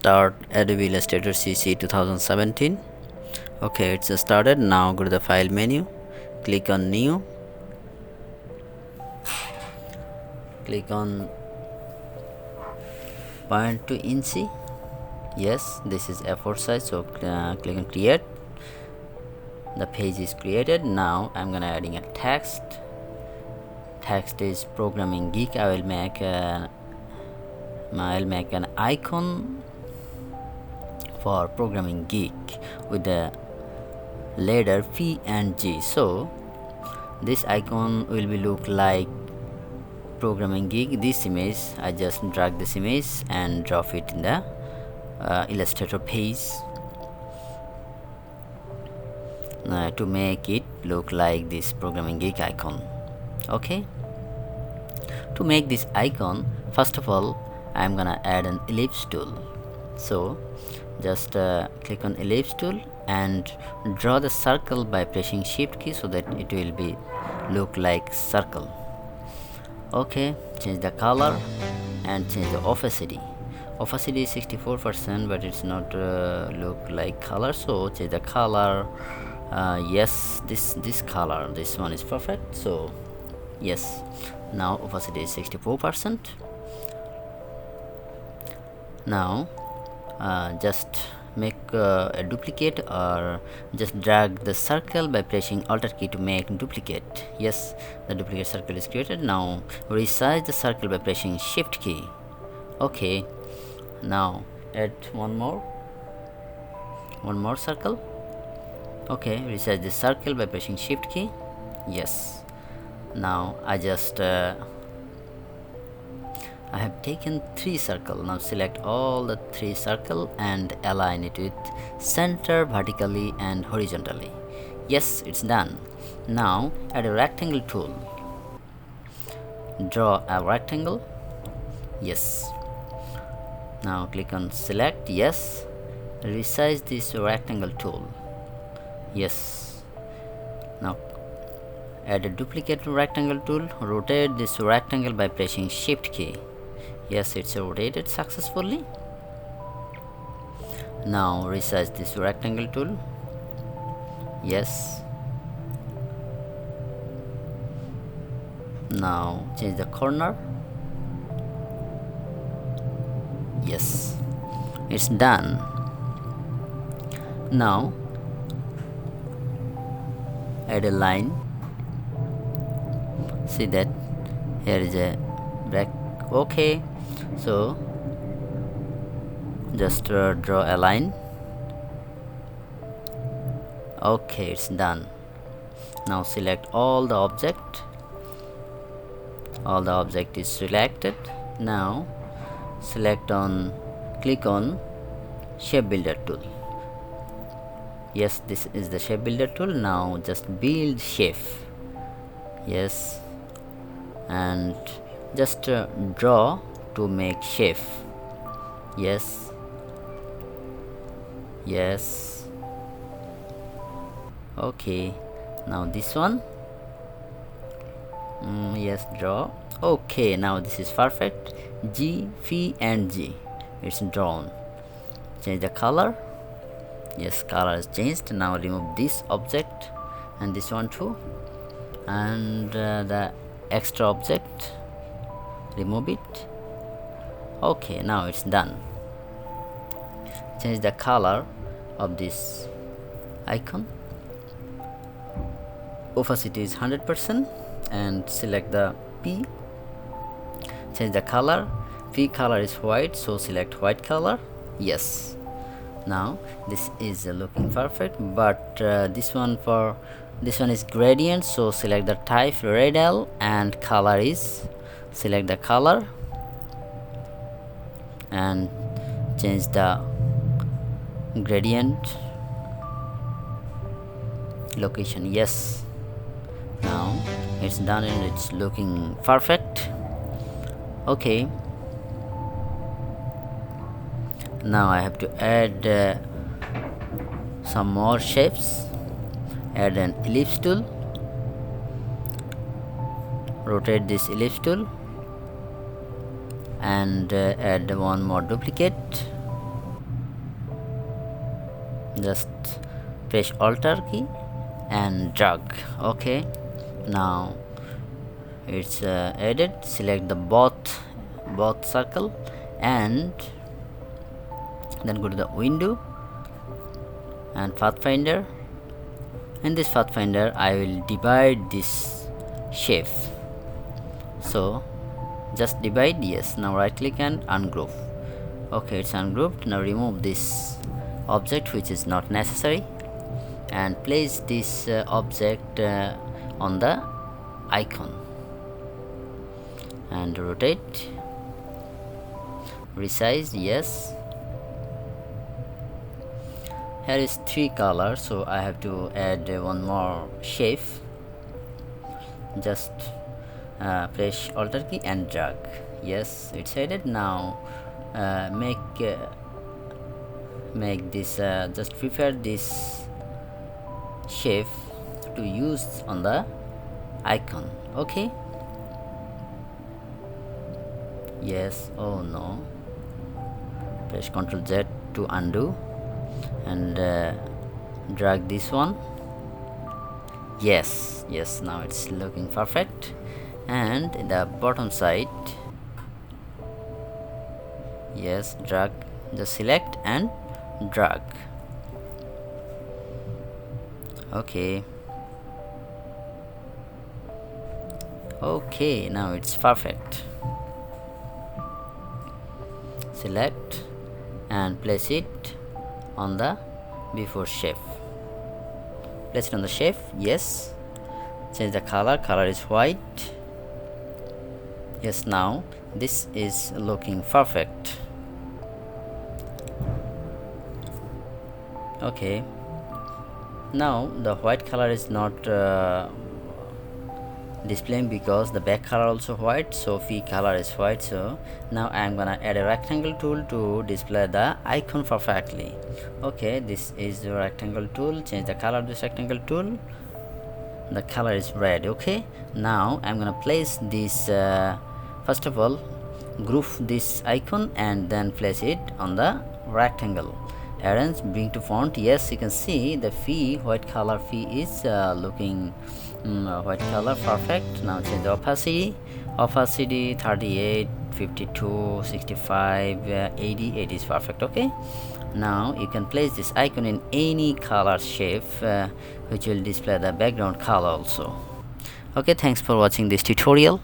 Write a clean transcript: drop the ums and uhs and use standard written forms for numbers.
start Adobe Illustrator CC 2017. Okay, it's started. Now go to the file menu, click on new, click on point to inch. Yes, this is A4 size, so click on create. The page is created. Now I'm gonna adding a text. Text is Programming Geek. I'll make an icon for Programming Geek with the letter P and G. So this icon will be look like Programming Geek. This image, I just drag this image and drop it in the Illustrator page to make it look like this Programming Geek icon. Okay, to make this icon, first of all I'm gonna add an ellipse tool. So just click on ellipse tool and draw the circle by pressing shift key so that it will be look like circle. Okay, change the color and change the opacity. Opacity is 64%, but it's not look like color, so change the color. Yes, this color, this one is perfect, so yes, now opacity is 64%. Now just make a duplicate, or just drag the circle by pressing Alt key to make duplicate. Yes, the duplicate circle is created. Now resize the circle by pressing shift key. Okay, now add one more circle. Okay, resize the circle by pressing shift key. Yes, now I just I have taken 3 circle. Now select all the 3 circle and align it with center vertically and horizontally. Yes, it's done. Now add a rectangle tool. Draw a rectangle. Yes. Now click on select. Yes. Resize this rectangle tool. Yes. Now add a duplicate rectangle tool. Rotate this rectangle by pressing shift key. Yes, it's rotated successfully. Now resize this rectangle tool. Yes. Now change the corner. Yes, it's done. Now add a line. See that here is a break. Okay, so just draw a line. Okay, it's done. Now select all the object. All the object is selected. Now click on shape builder tool. Yes, this is the shape builder tool. Now just build shape. Yes, and just draw to make shape. Yes, yes. Okay, now this one. Yes, draw. Okay, now this is perfect. G, P and G, it's drawn. Change the color. Yes, color is changed. Now remove this object and this one too, and the extra object, remove it. Okay, now it's done. Change the color of this icon. Opacity is 100% and select the P. Change the color. P color is white, so select white color. Yes, now this is looking perfect, but this one is gradient, so select the type radial, and color is, select the color and change the gradient location. Yes, now it's done and it's looking perfect. Okay, now I have to add some more shapes. Add an ellipse tool. Rotate this ellipse tool and add one more duplicate. just press Alt key and drag. Okay, now it's added. Select the both circle and then go to the window and pathfinder. In this pathfinder I will divide this shape, so just divide. Yes, now right click and ungroup. Okay, it's ungrouped. Now remove this object which is not necessary and place this object on the icon and rotate, resize. Yes, here is 3 colors, so I have to add one more shape. Just press Alt key and drag. Yes, it's added. Now make this just prepare this shape to use on the icon. Okay, yes. Oh no, press Ctrl Z to undo and drag this one. Yes, now it's looking perfect. And in the bottom side, yes, drag, just select and drag. Okay, now it's perfect. Select and place it on the before shape. Place it on the shape. Yes, change the color is white. Yes, now this is looking perfect. Okay, now the white color is not displaying because the back color also white, so fee color is white. So now I am gonna add a rectangle tool to display the icon perfectly. Okay, this is the rectangle tool. Change the color of this rectangle tool. The color is red. Okay, now I'm gonna place this first of all group this icon and then place it on the rectangle. Arrange, bring to font. Yes, you can see the fee white color fee is looking white color perfect. Now change the opacity 38, 52, 65, 80. 80 is perfect. Okay, now you can place this icon in any color shape which will display the background color also. Okay, thanks for watching this tutorial.